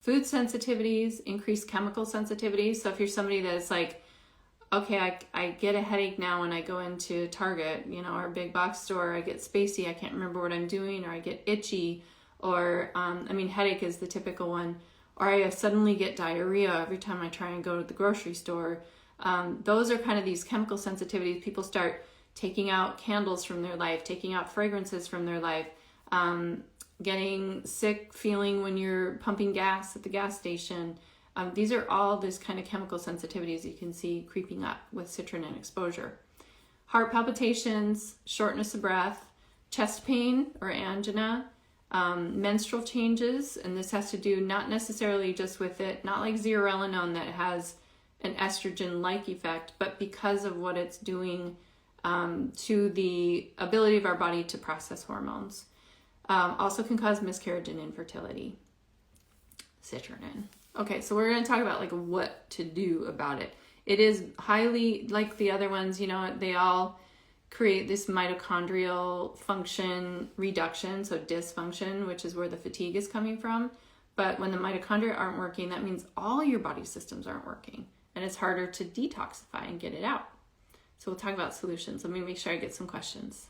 Food sensitivities, increased chemical sensitivities. So if you're somebody that's like, okay, I get a headache now when I go into Target, you know, or a big box store, I get spacey, I can't remember what I'm doing, or I get itchy, or, headache is the typical one, or I suddenly get diarrhea every time I try and go to the grocery store. Those are kind of these chemical sensitivities. People start taking out candles from their life, taking out fragrances from their life, getting sick feeling when you're pumping gas at the gas station. These are all this kind of chemical sensitivities you can see creeping up with citrinin exposure. Heart palpitations, shortness of breath, chest pain or angina, menstrual changes, and this has to do not necessarily just with it, not like zearalenone that has an estrogen-like effect, but because of what it's doing to the ability of our body to process hormones. Also can cause miscarriage and infertility. Citrinin. Okay, so we're going to talk about like what to do about it. It is highly, like the other ones, you know, they all create this mitochondrial function reduction, so dysfunction, which is where the fatigue is coming from. But when the mitochondria aren't working, that means all your body systems aren't working, and it's harder to detoxify and get it out. So we'll talk about solutions. Let me make sure I get some questions.